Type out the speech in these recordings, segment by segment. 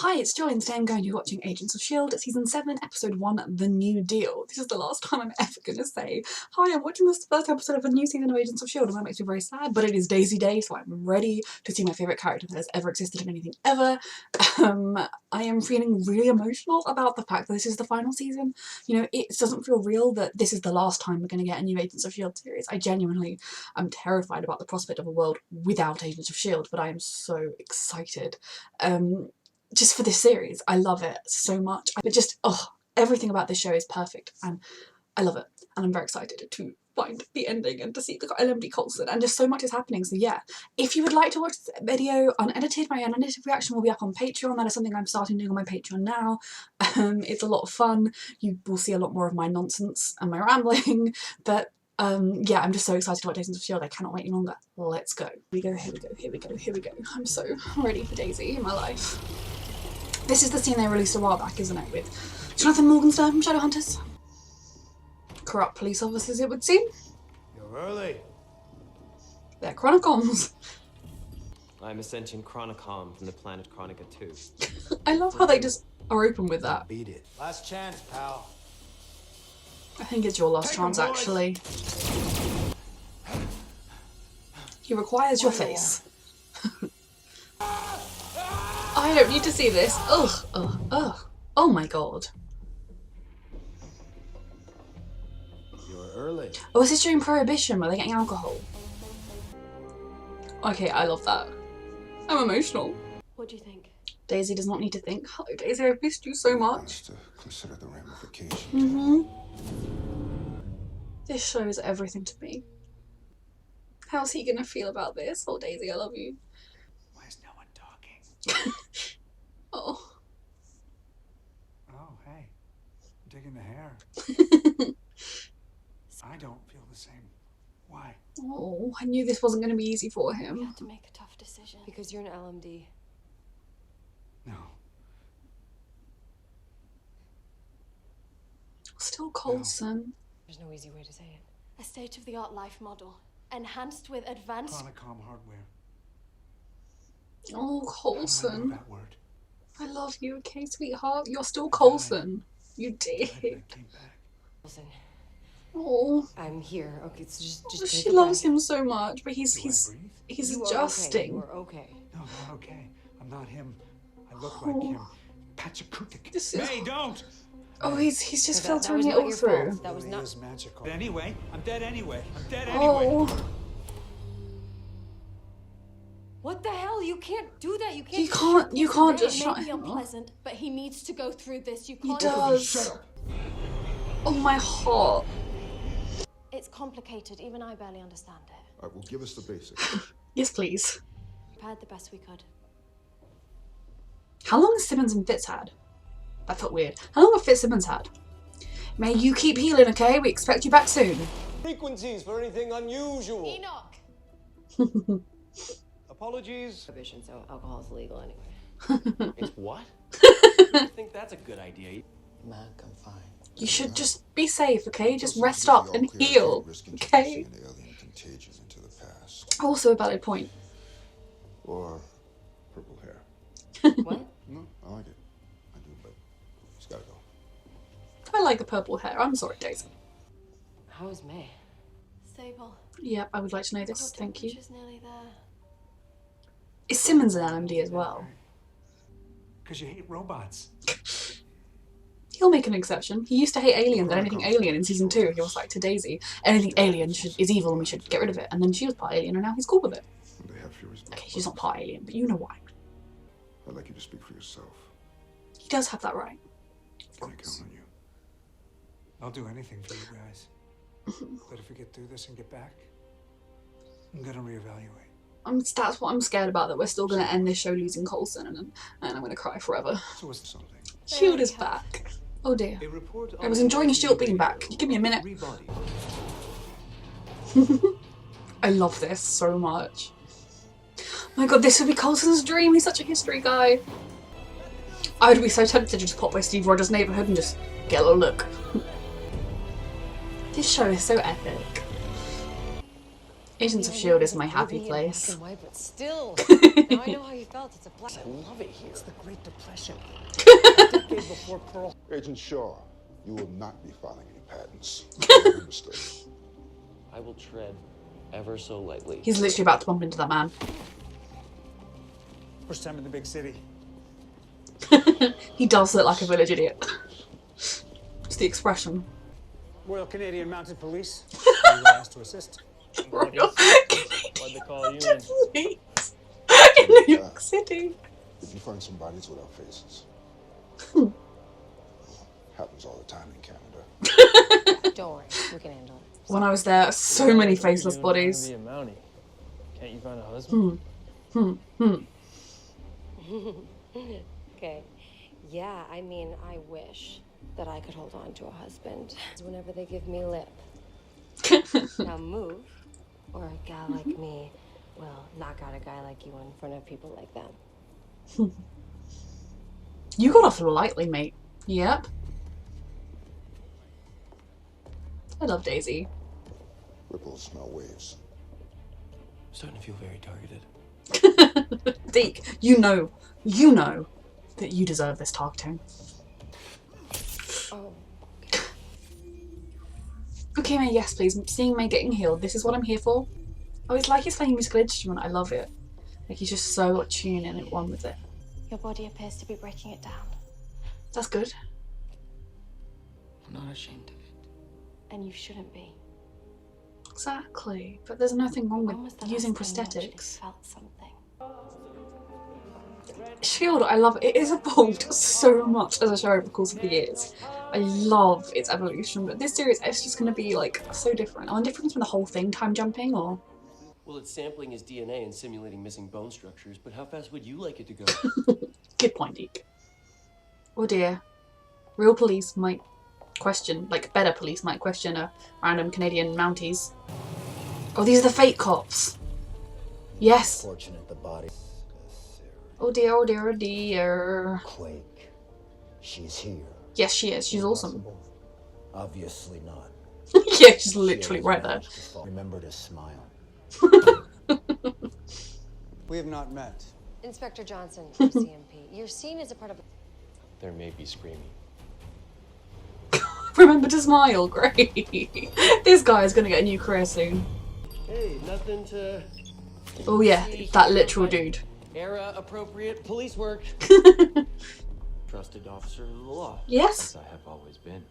Hi, it's Joy and today I'm going to be watching Agents of S.H.I.E.L.D. Season 7, Episode 1, The New Deal. This is the last time I'm ever going to say, hi, I'm watching this first episode of a new season of Agents of S.H.I.E.L.D. and that makes me very sad, but it is Daisy Day, so I'm ready to see my favourite character that has ever existed in anything ever. I am feeling really emotional about the fact that this is the final season. You know, it doesn't feel real that this is the last time we're going to get a new Agents of S.H.I.E.L.D. series. I genuinely am terrified about the prospect of a world without Agents of S.H.I.E.L.D., but I am so excited. Just for this series. I love it so much. Everything about this show is perfect and I love it. And I'm very excited to find the ending and to see the LMD Coulson, and just so much is happening. So yeah, if you would like to watch this video unedited, my unedited reaction will be up on Patreon. That is something I'm starting doing on my Patreon now. It's a lot of fun. You will see a lot more of my nonsense and my rambling, but yeah, I'm just so excited to watch Agents of S.H.I.E.L.D. I cannot wait any longer. Let's go. Here we go. I'm so ready for Daisy in my life. This is the scene they released a while back, isn't it, with Jonathan Morgenstern from Shadowhunters? Corrupt police officers, it would seem. You're early. They're Chronicons. I'm a sentient Chronicom from the planet Chronica 2. I love how they just are open with that. Beat it. Last chance, pal. I think it's your last chance, actually. He requires your face. I don't need to see this. Ugh. Oh my god. You're early. Oh, is this during Prohibition where they're getting alcohol? Okay, I love that. I'm emotional. What do you think? Daisy does not need to think. Hello, Daisy, I've missed you so much. To consider the ramifications. This shows everything to me. How's he gonna feel about this? Oh, Daisy, I love you. Why is no one talking? Oh. Oh, hey. I'm digging the hair. I don't feel the same. Why? Oh, I knew this wasn't going to be easy for You him. have to make a tough decision. Because you're an LMD. No. Still Coulson. There's no easy way to say it. A state-of-the-art life model. Enhanced with advanced... Chronicom hardware. Oh, How do I know Coulson. that word? I love you, okay, sweetheart? You're still Coulson. You did. I came back. Listen, Oh, I'm here. Okay, so just take she a loves breath. him so much, but Do I breathe? You are adjusting. Okay. You are okay. No, not okay. I'm not him. I look like him. Pachakutik. This is- Hey, don't! Oh, he's just That filtering was it not all your through. fault. That was Really not... is magical. But anyway, I'm dead anyway. I'm dead anyway. Oh, What the hell? You can't do that. You can't. you just can't shut this just down. shut It may be him off. unpleasant, but he needs to go through this. You He can't. does. Oh, my heart. It's complicated. Even I barely understand it. All right, well, give us the basics. Yes, please. We prepared the best we could. How long has Simmons and Fitz had? That felt weird. How long have Fitzsimmons had? May you keep healing, okay? We expect you back soon. Frequencies for anything unusual. Enoch. Apologies. Prohibition, so alcohol is illegal anyway. It's what? I think that's a good idea. Mac, I'm fine. You should just be safe, okay? Just rest up and heal, okay? Alien contagions into the past. Also a valid point. Or purple hair. What? No, I like it. I do, but it's gotta go. I like the purple hair. I'm sorry, Daisy. How is May? Stable. Yeah, I would like to know this. Thank you. She's nearly there. Is Simmons an LMD as well? Because you hate robots. He'll make an exception. He used to hate aliens and anything alien in season 2. He was like to Daisy, anything alien is evil and we should get rid of it. And then she was part alien and now he's cool with it. They have fears. Okay, she's not part alien, but you know why. I'd like you to speak for yourself. He does have that right. Can I count on you? I'll do anything for you guys. But if we get through this and get back, I'm gonna reevaluate. That's what I'm scared about, that we're still going to end this show losing Coulson and I'm going to cry forever. So what's something? S.H.I.E.L.D. is back. Oh dear. A report I was enjoying S.H.I.E.L.D. being back. Can you give me a minute? I love this so much. Oh my god, this would be Coulson's dream. He's such a history guy. I would be so tempted to just pop by Steve Rogers' neighbourhood and just get a little look. This show is so epic. Agents of S.H.I.E.L.D. is my happy place. White, but still, now I know how you felt. It's a blessing. I love it here. It's the Great Depression. A decade before Pearl. Agent Shaw, you will not be filing any patents. Understood. I will tread ever so lightly. He's literally about to bump into that man. First time in the big city. He does look like a village idiot. It's the expression. Royal Canadian Mounted Police. You were asked to assist. Royal Why'd Canadian they call you Mounted in? Police in New York City. If you find some bodies without faces, happens all the time in Canada. Don't worry, we can handle it. When I was there, so many faceless bodies. Be a Mountie. Can't you find a husband? Okay. Yeah, I mean, I wish that I could hold on to a husband whenever they give me lip. Now move, or a gal like me will knock out a guy like you in front of people like them. You got off lightly, mate. Yep. I love Daisy. Ripples smell waves. Starting to feel very targeted. Deke, you know that you deserve this targeting. Oh, Okay, May, yes, please. Seeing May getting healed. This is what I'm here for. Oh, it's like he's playing a musical instrument. I love it. Like he's just so attuned and at one with it. Your body appears to be breaking it down. That's good. I'm not ashamed of it. And you shouldn't be. Exactly. But there's nothing wrong When was the with using last time you actually prosthetics. felt something? S.H.I.E.L.D., I love it. It has evolved so much as a show over the course of the years. I love its evolution, but this series is just going to be like so different. I wonder if it's from the whole thing time jumping or. Well, it's sampling his DNA and simulating missing bone structures, but how fast would you like it to go? Good point, Deke. Oh dear. Real police might question, like better police might question a random Canadian Mounties. Oh, these are the fake cops. Yes. Fortunate the body. Oh dear, oh dear, oh dear. Quake. She's here. Yes, she is. She's awesome. Obviously not. Yeah, she's literally right there. Remember to smile. We have not met. Inspector Johnson from CMP. You're seen as a part of. There may be screaming. Remember to smile. Great. This guy is going to get a new career soon. Hey, nothing to... Oh yeah, that literal dude. Era-appropriate police work. Trusted officer of the law. Yes. As I have always been.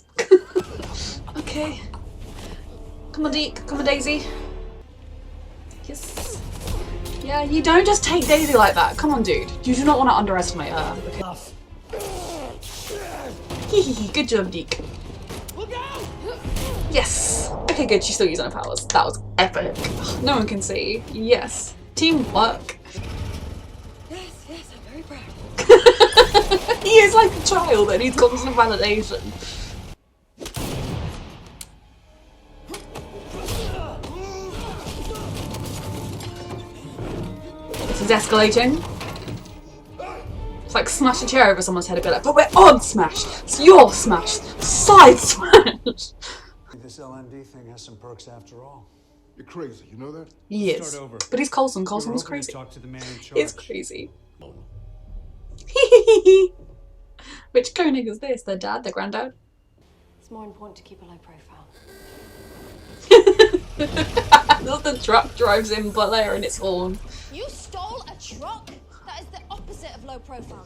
Okay. Come on, Deke. Come on, Daisy. Yes. Yeah, you don't just take Daisy like that. Come on, dude. You do not want to underestimate her. Okay. Good job, Deke. Yes. Okay, good. She's still using her powers. That was epic. No one can see. Yes. Teamwork. Yes, I'm very proud. He is like a child and needs constant validation. This is escalating. It's like smash a chair over someone's head and be like, but we're on Smash! It's your Smash! Side Smash! This LMD thing has some perks after all. You're crazy, you know that? He is. Start over. But he's Coulson. We Coulson were was hoping to crazy. talk to the man in charge. It's crazy. Which Koenig is this? Their dad? Their granddad? It's more important to keep a low profile. As the truck drives in Belair and it's horn. You stole a truck? That is the opposite of low profile.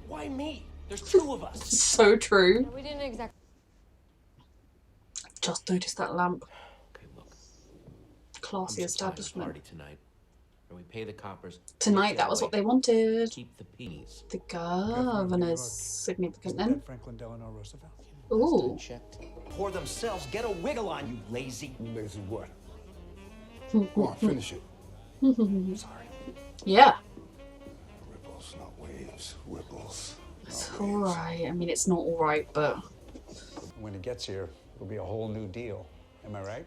Why me? There's two of us. So true. We didn't exactly. Just noticed that lamp. Okay, look. Classy establishment. Party tonight. Where we pay the coppers. Tonight, that was what they wanted. Keep the peas. The governor's significant then. Franklin Delano Roosevelt. Ooh. Pour themselves, get a wiggle on, you lazy. Lazy what? Go on, finish it. Sorry. Yeah. Ripples, not waves. Ripples. It's alright. I mean, it's not alright, but. When it gets here, it'll be a whole new deal. Am I right?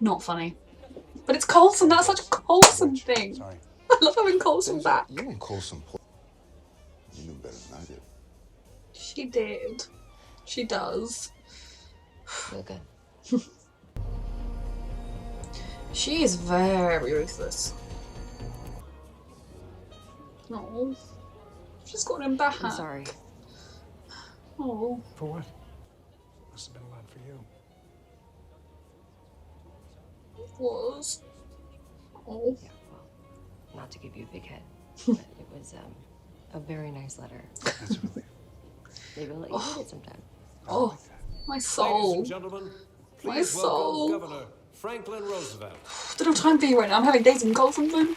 Not funny. But it's Coulson. That's such a Coulson thing. Sorry. I love having Coulson back. You and Coulson, you knew better than I did. She did. She does. Feel good. She is very ruthless. No. She's got him back. I'm sorry. Oh. For what? Must have been a lot for you. It was. Oh. Yeah, well, not to give you a big head, but it was a very nice letter. That's a relief. Maybe I'll let you read it sometime. Oh. My soul. Ladies and gentlemen, My please soul. welcome Governor Franklin Roosevelt. Don't have time for you right now. I'm having Daisy and Colson soon.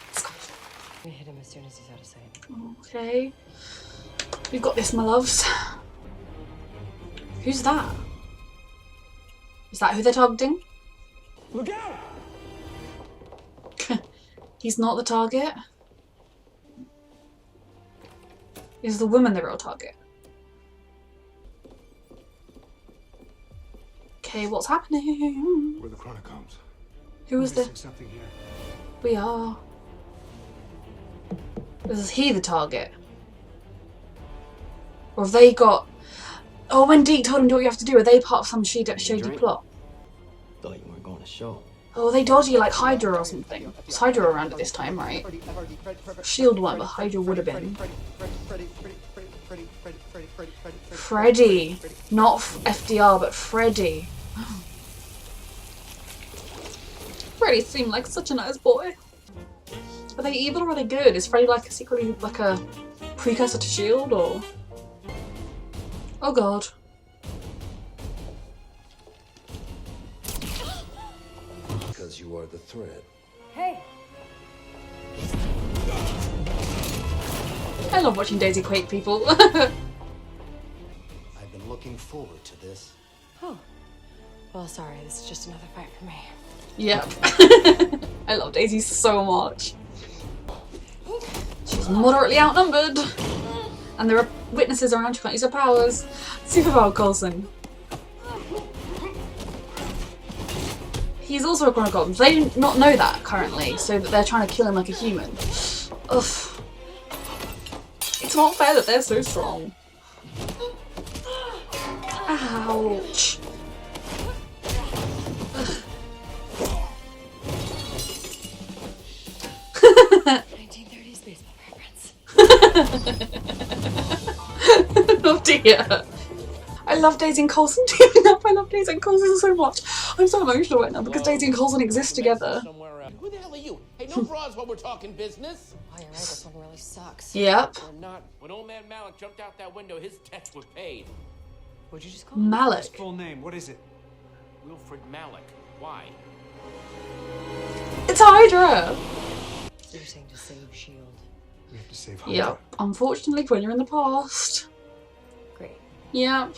We hit him as soon as he's out of sight. Okay. We've got this, my loves. Who's that? Is that who they're targeting? Look out! He's not the target. Is the woman the real target? Okay, what's happening? We're the Chronicoms. Who is the... Missing something here. We are. Is he the target? Or have they got... Oh, when Deke told him what you have to do, are they part of some shady plot? Thought you weren't going to show. Oh, are they dodgy like Hydra or something? It's Hydra around at this time, right? Shield one, but Hydra would have been. Freddy. Not FDR, but Freddy. Freddy seemed like such a nice boy. Are they evil or are they good? Is Freddy like secretly like a precursor to Shield or... Oh god. Because you are the threat. Hey! I love watching Daisy quake people. I've been looking forward to this. Oh. Well, sorry, this is just another fight for me. Yep. I love Daisy so much. She's moderately outnumbered. And there are witnesses around, she can't use her powers. Superpower Coulson. He's also a Chronicle. They do not know that currently, so that they're trying to kill him like a human. Ugh. It's not fair that they're so strong. Ouch. 1930s baseball reference. Oh dear. I love Daisy and Coulson teaming up. I love Daisy and Coulson so much. I'm so emotional right now because Daisy and Coulson exist together. Who the hell are you? Hey, no bras while we're talking business. Oh, you're right, this one really sucks. Yep. We're not. When old man Malik jumped out that window, his debts were paid. What'd you just call him? Malik. His full name, what is it? Wilfred Malik. Why? It's Hydra! So you're saying to save S.H.I.E.L.D. We have to save Hydra. Yep. Unfortunately, when you're in the past. Great. Yep.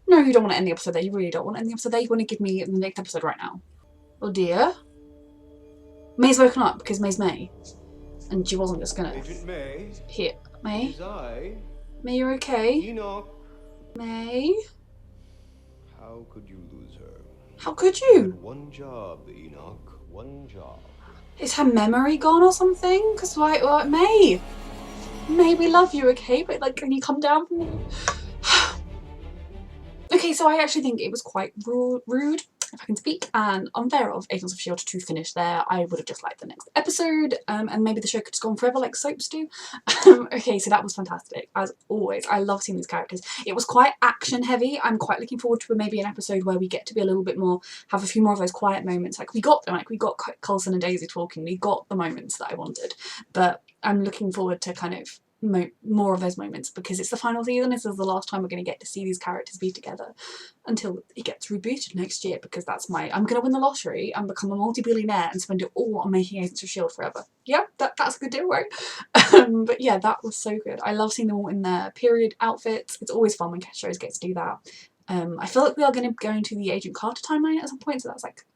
No, you don't want to end the episode there. You really don't want to end the episode there. You want to give me the next episode right now. Oh dear. May's woken up because May's May. And she wasn't just gonna... Agent May. Here. May? Is I. May, you're okay? Enoch. May? How could you lose her? How could you? One job, Enoch. One job. Is her memory gone or something? Because, like, May, we love you, okay? But, like, can you come down from me? Okay, so I actually think it was quite rude, if I can speak, and unfair of Agents of S.H.I.E.L.D. to finish there. I would have just liked the next episode, and maybe the show could have gone forever like soaps do. Okay, so that was fantastic, as always. I love seeing these characters. It was quite action heavy. I'm quite looking forward to maybe an episode where we get to be a little bit more, have a few more of those quiet moments. Like we got Coulson and Daisy talking, we got the moments that I wanted, but I'm looking forward to kind of more of those moments because it's the final season. This is the last time we're going to get to see these characters be together until it gets rebooted next year, because that's I'm going to win the lottery and become a multi-billionaire and spend it all on making Agents of S.H.I.E.L.D. forever. Yeah, that's a good deal, right? But yeah, that was so good. I love seeing them all in their period outfits. It's always fun when shows get to do that. I feel like we are going to go into the Agent Carter timeline at some point, so that's like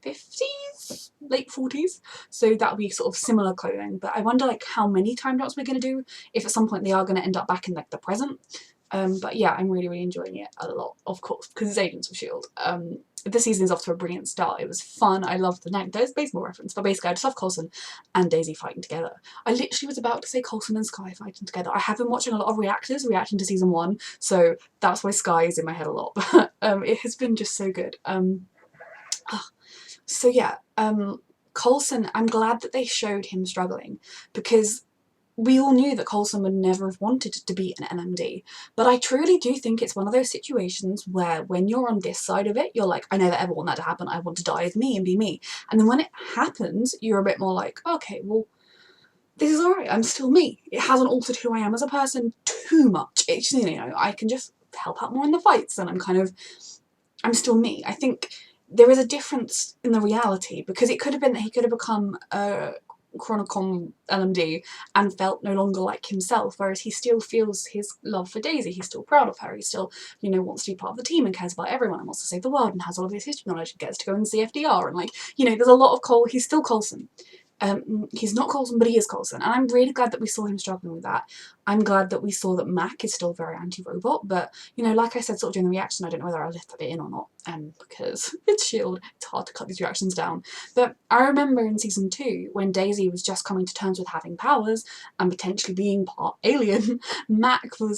50s, late 40s, so that'll be sort of similar clothing, but I wonder like how many time jumps we're going to do, if at some point they are going to end up back in like the present. But yeah, I'm really enjoying it a lot, of course, because it's Agents of S.H.I.E.L.D. This season is off to a brilliant start. It was fun. I loved the night. There's baseball reference, but basically I just love Coulson and Daisy fighting together. I literally was about to say Coulson and Skye fighting together. I have been watching a lot of reactors reacting to season 1, so that's why Skye is in my head a lot, but it has been just so good. So yeah, Coulson, I'm glad that they showed him struggling, because we all knew that Coulson would never have wanted to be an LMD, but I truly do think it's one of those situations where when you're on this side of it, you're like, I never ever want that to happen, I want to die as me and be me. And then when it happens, you're a bit more like, okay, well, this is alright, I'm still me. It hasn't altered who I am as a person too much. It's, you know, I can just help out more in the fights, and I'm still me. I think there is a difference in the reality, because it could have been that he could have become a Chronicom LMD and felt no longer like himself, whereas he still feels his love for Daisy, he's still proud of her, he still, you know, wants to be part of the team and cares about everyone and wants to save the world and has all of his history knowledge and gets to go and see FDR, and like, you know, there's a lot of he's still Coulson. He's not Coulson, but he is Coulson, and I'm really glad that we saw him struggling with that. I'm glad that we saw that Mac is still very anti-robot, but, you know, like I said sort of during the reaction, I don't know whether I left that in or not, because it's S.H.I.E.L.D., it's hard to cut these reactions down. But I remember in season 2, when Daisy was just coming to terms with having powers and potentially being part alien,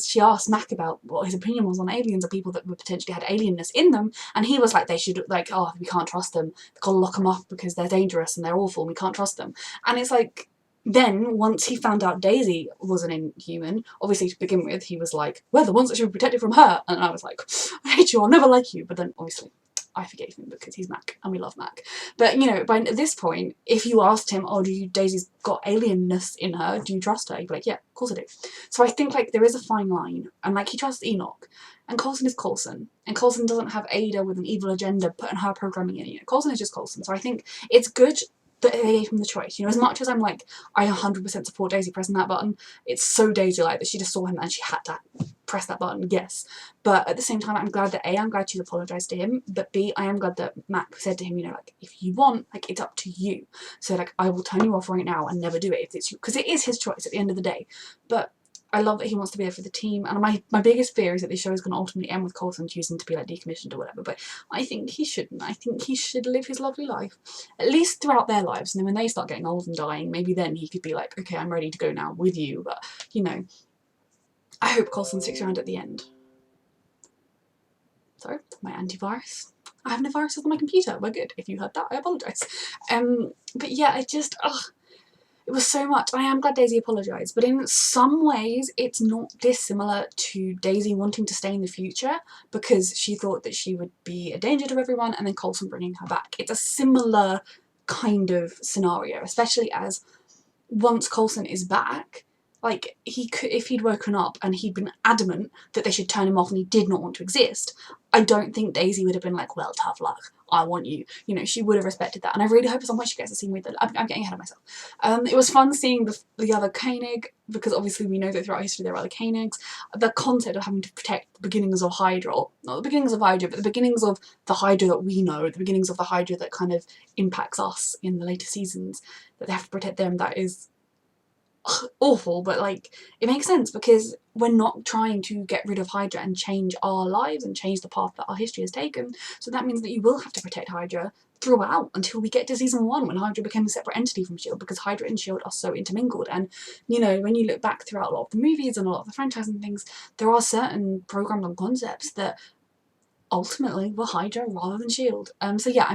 she asked Mac about what his opinion was on aliens or people that potentially had alienness in them, and he was like, they should, like, oh, we can't trust them, we've got to lock them up because they're dangerous and they're awful and we can't trust them. And it's like, then, once he found out Daisy was an Inhuman, obviously to begin with, he was like, we're the ones that should be protected from her. And I was like, I hate you, I'll never like you. But then, obviously, I forgave him because he's Mac, and we love Mac. But, you know, by this point, if you asked him, oh, Daisy's got alienness in her, do you trust her? He'd be like, yeah, of course I do. So I think, like, there is a fine line. And, like, he trusts Enoch. And Coulson is Coulson. And Coulson doesn't have Ada with an evil agenda putting her programming in. You know, Coulson is just Coulson. So I think it's good that they gave him the choice. You know, as much as I'm like, I 100% support Daisy pressing that button, it's so Daisy-like that she just saw him and she had to press that button, yes. But at the same time, I'm glad that A, I'm glad she apologised to him, but B, I am glad that Mac said to him, you know, like, if you want, like, it's up to you. So, like, I will turn you off right now and never do it if it's you, because it is his choice at the end of the day. But I love that he wants to be there for the team, and my biggest fear is that this show is going to ultimately end with Coulson choosing to be like decommissioned or whatever, but I think he shouldn't. I think he should live his lovely life, at least throughout their lives, and then when they start getting old and dying, maybe then he could be like, okay, I'm ready to go now with you, but, you know, I hope Coulson sticks around at the end. Sorry, my antivirus. I have no viruses on my computer, we're good. If you heard that, I apologise. But yeah, I just, it was so much. I am glad Daisy apologised, but in some ways it's not dissimilar to Daisy wanting to stay in the future because she thought that she would be a danger to everyone and then Coulson bringing her back. It's a similar kind of scenario, especially as once Coulson is back, like, he could, if he'd woken up and he'd been adamant that they should turn him off and he did not want to exist, I don't think Daisy would have been like, well, tough luck, I want you. You know, she would have respected that. And I really hope at some point she gets a scene with it. I'm getting ahead of myself. It was fun seeing the other Koenig, because obviously we know that throughout history there are other Koenigs. The concept of having to protect the beginnings of Hydra, not the beginnings of Hydra, but the beginnings of the Hydra that we know, the beginnings of the Hydra that kind of impacts us in the later seasons, that they have to protect them, that is awful, but like, it makes sense because we're not trying to get rid of Hydra and change our lives and change the path that our history has taken, so that means that you will have to protect Hydra throughout until we get to season 1 when Hydra became a separate entity from S.H.I.E.L.D. because Hydra and S.H.I.E.L.D. are so intermingled. And you know, when you look back throughout a lot of the movies and a lot of the franchise and things, there are certain programs and concepts that ultimately were Hydra rather than S.H.I.E.L.D. So yeah,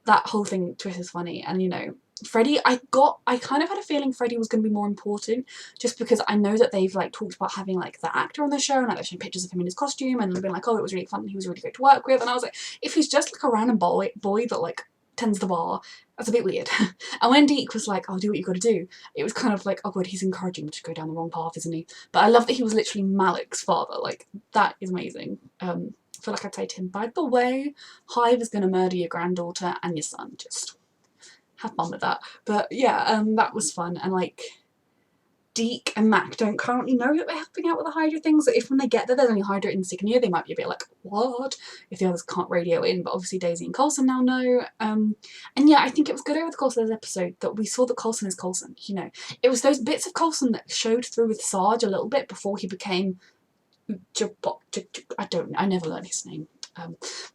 that whole thing twist is funny. And you know, Freddie, I kind of had a feeling Freddie was going to be more important just because I know that they've like talked about having like the actor on the show and like they've shown pictures of him in his costume and they've been like, oh, it was really fun, he was really great to work with, and I was like, if he's just like a random boy that like tends the bar, that's a bit weird. And when Deke was like, I'll do what you gotta do, it was kind of like, oh god, he's encouraging him to go down the wrong path, isn't he? But I love that he was literally Malik's father, like that is amazing. I feel like I'd say to him, by the way, Hive is going to murder your granddaughter and your son, just have fun with that. But yeah, that was fun. And like, Deke and Mac don't currently know that they're helping out with the Hydra things. So if when they get there there's only Hydra insignia, they might be a bit like, what? If the others can't radio in, but obviously Daisy and Coulson now know. And yeah, I think it was good over the course of this episode that we saw that Coulson is Coulson, you know. It was those bits of Coulson that showed through with Sarge a little bit before he became I never learned his name.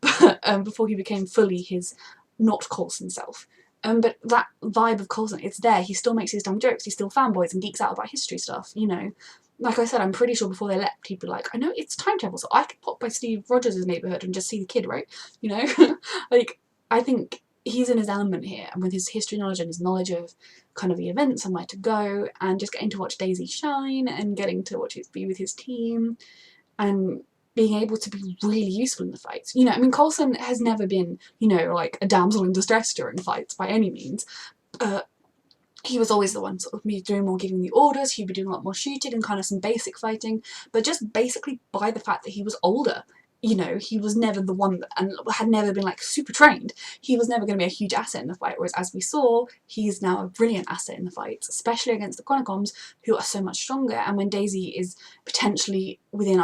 But before he became fully his not Coulson self. But that vibe of Coulson, it's there. He still makes his dumb jokes, he still fanboys and geeks out about history stuff, you know. Like I said, I'm pretty sure before they left, he'd be like, I know it's time travel, so I could pop by Steve Rogers' neighbourhood and just see the kid, right? You know? Like, I think he's in his element here, and with his history knowledge and his knowledge of kind of the events and where to go, and just getting to watch Daisy shine and getting to watch it be with his team and being able to be really useful in the fights. You know, I mean, Coulson has never been, you know, like a damsel in distress during fights by any means. He was always the one sort of doing more, giving the orders, he'd be doing a lot more shooting and kind of some basic fighting, but just basically by the fact that he was older, you know, he was never the one that, and had never been like super trained, he was never going to be a huge asset in the fight, whereas as we saw, he's now a brilliant asset in the fights, especially against the Chronicoms, who are so much stronger, and when Daisy is potentially within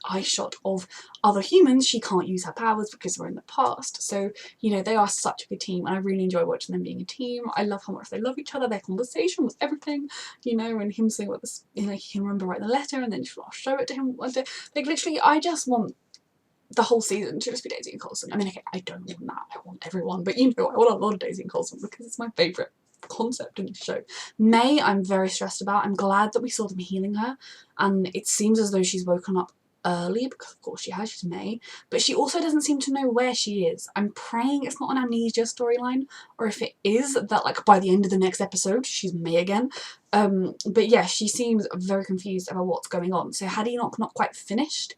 eyeshot of other humans, she can't use her powers because we're in the past. So, you know, they are such a good team, and I really enjoy watching them being a team. I love how much they love each other, their conversation was everything, you know, and him saying what this, you know, he can remember writing the letter and then I'll show it to him one day. Like, literally, I just want the whole season to just be Daisy and Coulson. I mean, okay, I don't want that, I want everyone, but you know, I want a lot of Daisy and Coulson because it's my favourite concept in the show. May, I'm very stressed about. I'm glad that we saw them healing her, and it seems as though she's woken up early, because of course she has, she's May, but she also doesn't seem to know where she is. I'm praying it's not an amnesia storyline, or if it is, that like by the end of the next episode she's May again. But yeah, she seems very confused about what's going on. So had Enoch not quite finished?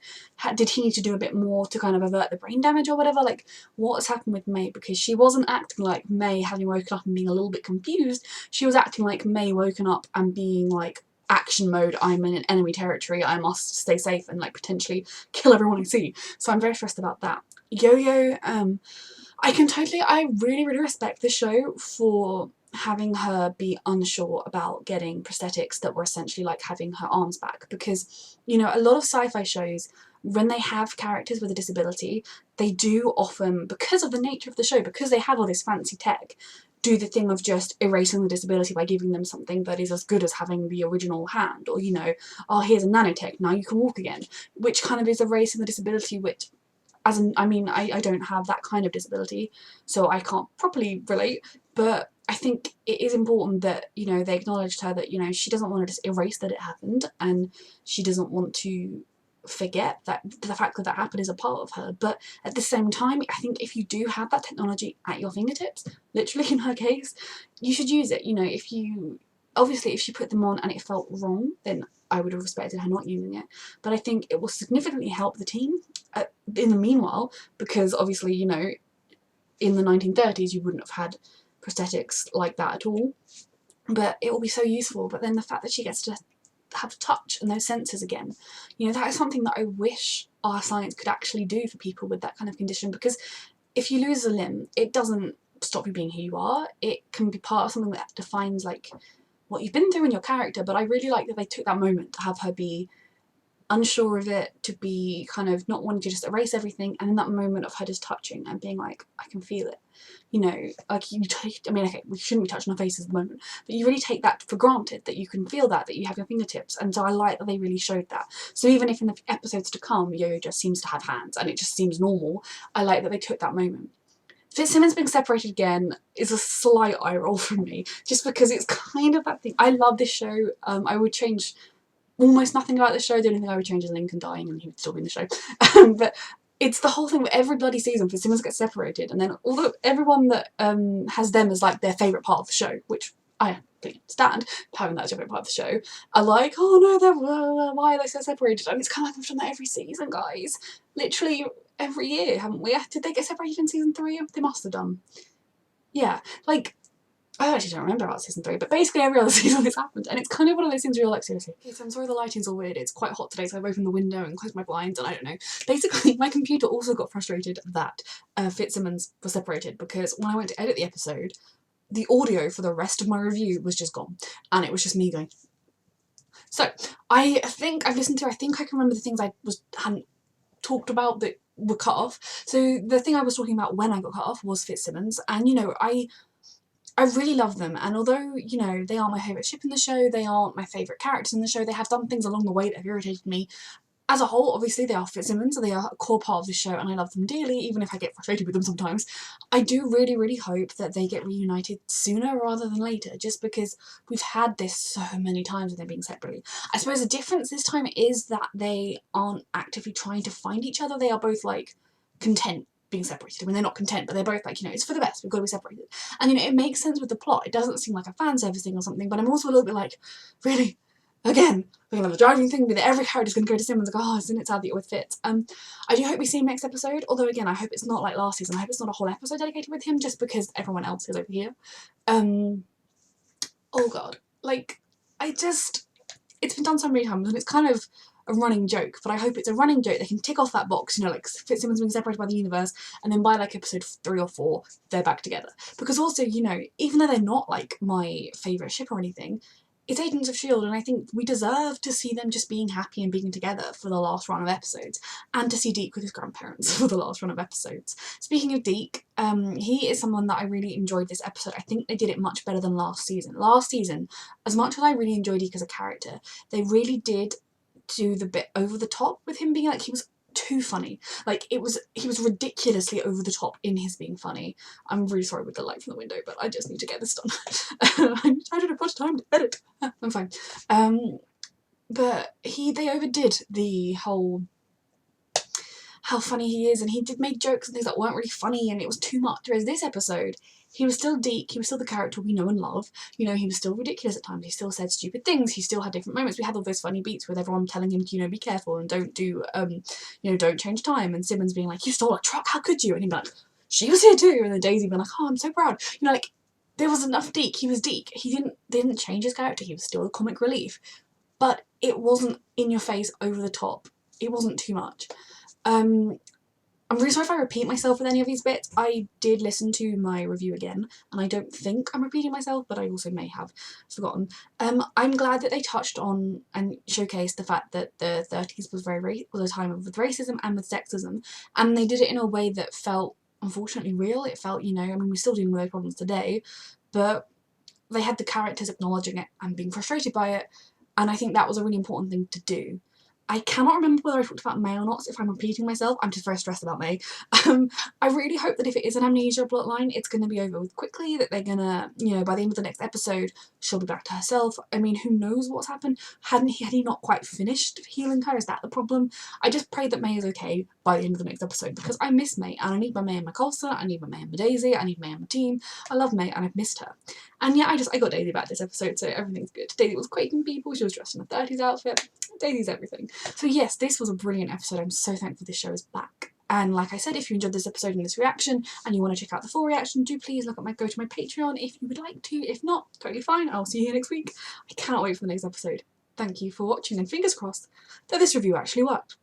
Did he need to do a bit more to kind of avert the brain damage or whatever? Like, what has happened with May? Because she wasn't acting like May having woken up and being a little bit confused, she was acting like May woken up and being like, action mode, I'm in enemy territory, I must stay safe and like potentially kill everyone I see. So I'm very stressed about that. Yo-Yo, I really respect the show for having her be unsure about getting prosthetics that were essentially like having her arms back, because, you know, a lot of sci-fi shows, when they have characters with a disability, they do often, because of the nature of the show, because they have all this fancy tech, do the thing of just erasing the disability by giving them something that is as good as having the original hand, or, you know, oh, here's a nanotech, now you can walk again, which kind of is erasing the disability, which, as in, I mean, I don't have that kind of disability, so I can't properly relate, but I think it is important that, you know, they acknowledged her that, you know, she doesn't want to just erase that it happened, and she doesn't want to forget that the fact that that happened is a part of her. But at the same time, I think if you do have that technology at your fingertips, literally in her case, you should use it. You know, if she put them on and it felt wrong, then I would have respected her not using it. But I think it will significantly help the team in the meanwhile, because obviously, you know, in the 1930s you wouldn't have had prosthetics like that at all. But it will be so useful. But then the fact that she gets to have touch and those senses again, you know, that is something that I wish our science could actually do for people with that kind of condition, because if you lose a limb, it doesn't stop you being who you are. It can be part of something that defines like what you've been through in your character. But I really like that they took that moment to have her be unsure of it, to be kind of not wanting to just erase everything, and in that moment of her just touching and being like, I can feel it. You know, like you take, I mean, okay, we shouldn't be touching our faces at the moment, but you really take that for granted, that you can feel that you have your fingertips, and so I like that they really showed that. So even if in the episodes to come, Yo-Yo just seems to have hands and it just seems normal, I like that they took that moment. Fitzsimmons being separated again is a slight eye roll from me, just because it's kind of that thing. I love this show. I would change almost nothing about the show. The only thing I would change is Lincoln dying, and he would still be in the show. But it's the whole thing where every bloody season Fitzsimmons gets separated, and then although everyone that has them as like their favourite part of the show, which I completely understand, having that as your favourite part of the show, are like, oh no, why are they so separated? And it's kind of like we've done that every season, guys. Literally every year, haven't we? Did they get separated in season 3? They must have done. Yeah, like, I actually don't remember about season 3, but basically every other season this happened, and it's kind of one of those things where you're like, seriously. Okay, so I'm sorry the lighting's all weird, it's quite hot today, so I've opened the window and closed my blinds, and I don't know. Basically, my computer also got frustrated that Fitzsimmons was separated, because when I went to edit the episode, the audio for the rest of my review was just gone, and it was just me going. So, I think I can remember the things I hadn't talked about that were cut off. So the thing I was talking about when I got cut off was Fitzsimmons, and you know, I really love them, and although, you know, they aren't my favourite ship in the show, they aren't my favourite characters in the show, they have done things along the way that have irritated me. As a whole, obviously, they are Fitzsimmons, so they are a core part of the show, and I love them dearly, even if I get frustrated with them sometimes. I do really hope that they get reunited sooner rather than later, just because we've had this so many times with them being separately. I suppose the difference this time is that they aren't actively trying to find each other, they are both, like, content being separated. I mean, they're not content, but they're both like, you know, it's for the best, we've got to be separated. And, you know, it makes sense with the plot. It doesn't seem like a fan service thing or something, but I'm also a little bit like, really? Again? We're gonna have the driving thing, that every character's gonna go to Simmons, like, oh, isn't it sad that you're with Fitz? I do hope we see him next episode, although again, I hope it's not like last season. I hope it's not a whole episode dedicated with him, just because everyone else is over here. Oh god. Like, it's been done so many times, and it's kind of a running joke, but I hope it's a running joke. They can tick off that box, you know, like Fitzsimmons being separated by the universe, and then by like episode 3 or 4, they're back together. Because also, you know, even though they're not like my favourite ship or anything, it's Agents of S.H.I.E.L.D. and I think we deserve to see them just being happy and being together for the last run of episodes, and to see Deke with his grandparents for the last run of episodes. Speaking of Deke, he is someone that I really enjoyed this episode. I think they did it much better than last season. Last season, as much as I really enjoyed Deke as a character, they really did do the bit over the top with him being like, he was too funny. Like, he was ridiculously over the top in his being funny. I'm really sorry with the light from the window, but I just need to get this done. I don't have much time to edit. I'm fine. But they overdid the whole how funny he is, and he did make jokes and things that weren't really funny, and it was too much. Whereas this episode, he was still Deke, he was still the character we know and love. You know, he was still ridiculous at times, he still said stupid things, he still had different moments. We had all those funny beats with everyone telling him to, you know, be careful and don't do, you know, don't change time, and Simmons being like, you stole a truck, how could you? And he'd be like, she was here too, and then Daisy being like, oh, I'm so proud. You know, like, there was enough Deke, he was Deke. They didn't change his character, he was still the comic relief. But it wasn't in your face, over the top. It wasn't too much. I'm really sorry if I repeat myself with any of these bits. I did listen to my review again, and I don't think I'm repeating myself, but I also may have forgotten. I'm glad that they touched on and showcased the fact that the 30s was a time with racism and with sexism, and they did it in a way that felt, unfortunately, real. It felt, you know, I mean, we're still dealing with those problems today, but they had the characters acknowledging it and being frustrated by it, and I think that was a really important thing to do. I cannot remember whether I talked about May or not, so if I'm repeating myself, I'm just very stressed about May. I really hope that if it is an amnesia plotline, it's going to be over with quickly, that they're going to, you know, by the end of the next episode, she'll be back to herself. I mean, who knows what's happened? Had he not quite finished healing her? Is that the problem? I just pray that May is okay by the end of the next episode, because I miss May, and I need my May and my Coulson, I need my May and my Daisy, I need May and my team. I love May, and I've missed her. And yeah, I got Daisy back this episode, so everything's good. Daisy was quaking people, she was dressed in a 30s outfit. Daisy's everything. So yes, this was a brilliant episode. I'm so thankful this show is back. And like I said, if you enjoyed this episode and this reaction, and you want to check out the full reaction, do please go to my Patreon if you would like to. If not, totally fine. I'll see you here next week. I cannot wait for the next episode. Thank you for watching, and fingers crossed that this review actually worked.